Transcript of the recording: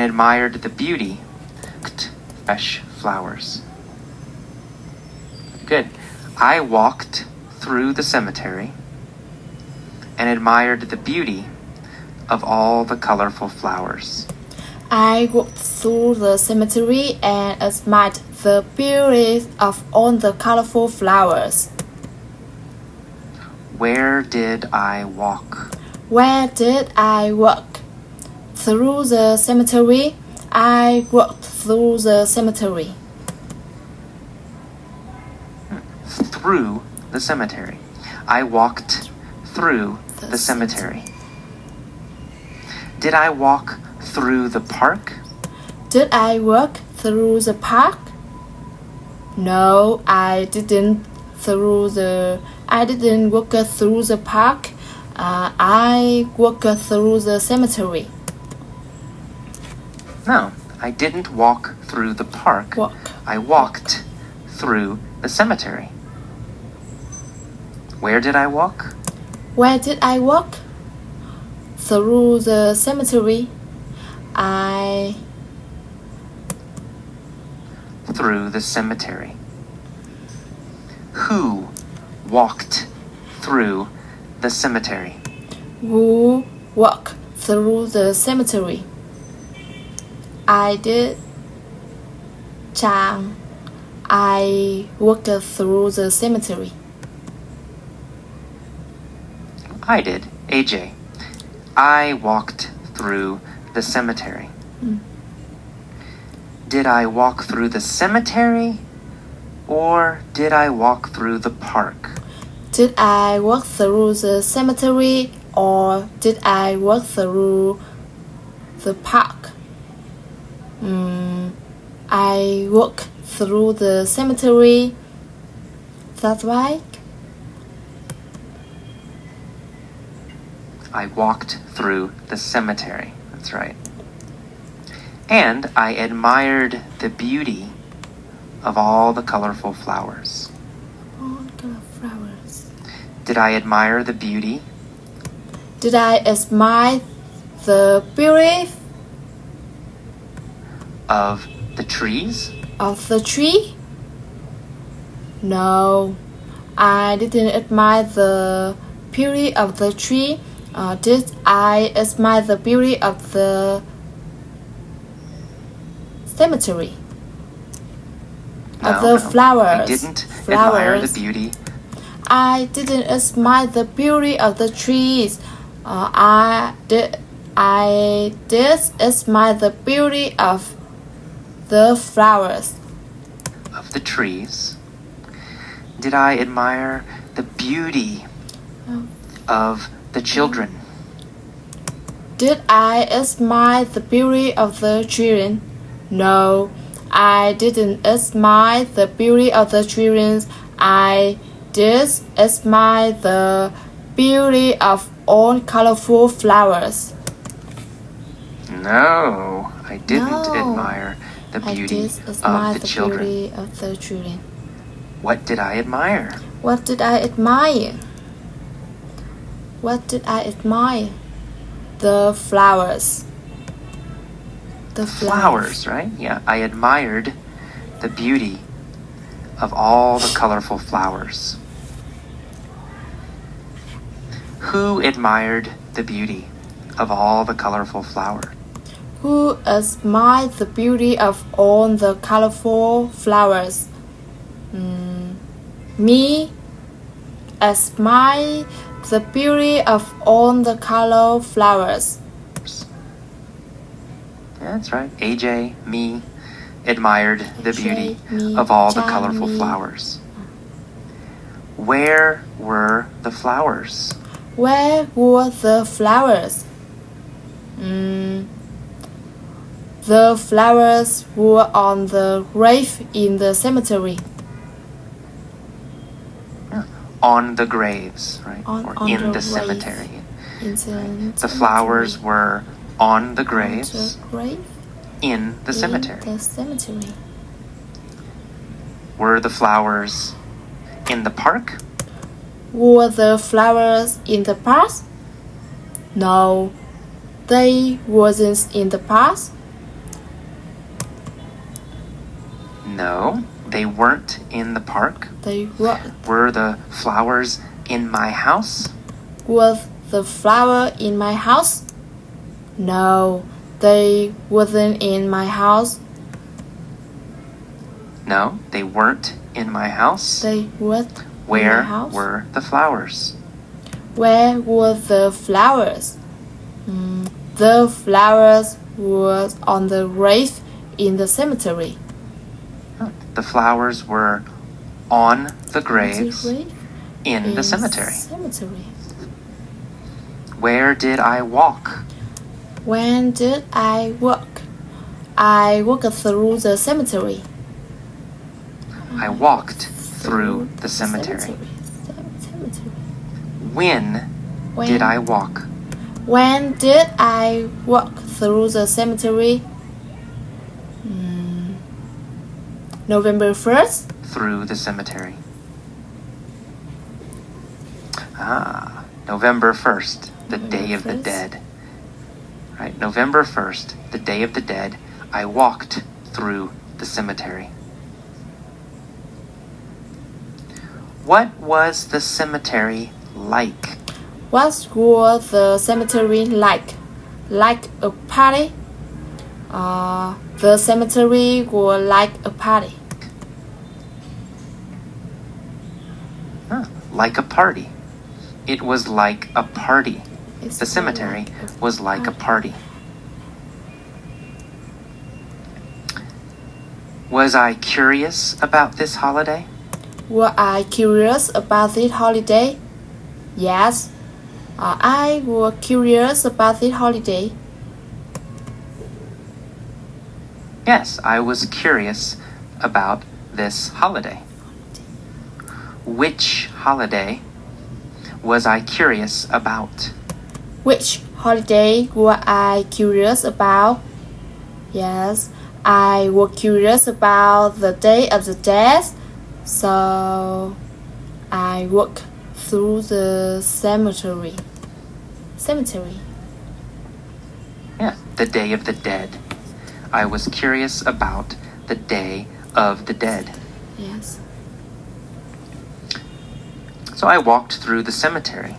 admired the beauty of fresh flowers. Good. I walked through the cemetery and admired the beauty of all the colorful flowers. I walked through the cemetery and admired the beauty of all the colorful flowers. Where did I walk? Where did I walk? Through the cemetery. I walked through the cemetery. Through the cemetery. I walked through the cemetery. Did I walk through the park? Did I walk through the park? No, I didn't walk through the park. I walked through the cemetery. No, I didn't walk through the park. I walked through the cemetery. Where did I walk? Where did I walk? Through the cemetery. Through the cemetery. Who walked through the cemetery? Who walked through the cemetery? I did. Chàng. I walked through the cemetery. I did. AJ. I walked through the cemetery. Did I walk through the cemetery or did I walk through the park? Did I walk through the cemetery or did I walk through the park? I walked through the cemetery. That's right. I walked through the cemetery. That's right. And I admired the beauty of all the colorful flowers. All colorful flowers. Did I admire the beauty? Did I admire the beauty of the trees? Of the tree? No, I didn't admire the beauty of the tree. Did I admire the beauty of the cemetery? Of the flowers. I didn't admire the beauty. I didn't admire the beauty of the trees. I did admire the beauty of the flowers. Of the trees. Did I admire the beauty of the children? Did I admire the beauty of the children? No, I didn't admire the beauty of the children. I did admire the beauty of all colorful flowers. No, I didn't admire the beauty of the children. Beauty of the children. What did I admire? What did I admire? What did I admire? The flowers. The flowers, right? Yeah, I admired the beauty of all the colorful flowers. Who admired the beauty of all the colorful flowers? Who admired the beauty of all the colorful flowers? Me admire the beauty of all the color flowers. Yeah, that's right. AJ, me, admired the beauty of all the colorful flowers. Where were the flowers? Where were the flowers? The flowers were on the grave in the cemetery. Yeah. On the graves, right? Or in the cemetery. The flowers were on the graves. In the cemetery. Were the flowers in the park? Were the flowers in the park? No, they wasn't in the park. No, they weren't in the park. They were. Were the flowers in my house? Was the flower in my house? No, they wasn't in my house. No, they weren't in my house. They weren't Where in my house. were the flowers? Where were the flowers? The flowers were on the grave in the cemetery. The flowers were on the graves in the cemetery. Where did I walk? When did I walk? I walked through the cemetery. I walked through the cemetery. When did I walk? When did I walk through the cemetery? November 1st. Through the cemetery. November 1st, the Day of the Dead. Right, November 1st, the Day of the Dead, I walked through the cemetery. What was the cemetery like? What was the cemetery like? Like a party? The cemetery was like a party. Like a party. It was like a party. The cemetery was like a party. Was I curious about this holiday? Were I curious about this holiday? Yes, I was curious about this holiday. Yes, I was curious about this holiday. Which holiday was I curious about? Which holiday were I curious about? Yes, I was curious about the Day of the Dead, so I walked through the cemetery. Yeah, the Day of the Dead. I was curious about the Day of the Dead. Yes. So I walked through the cemetery.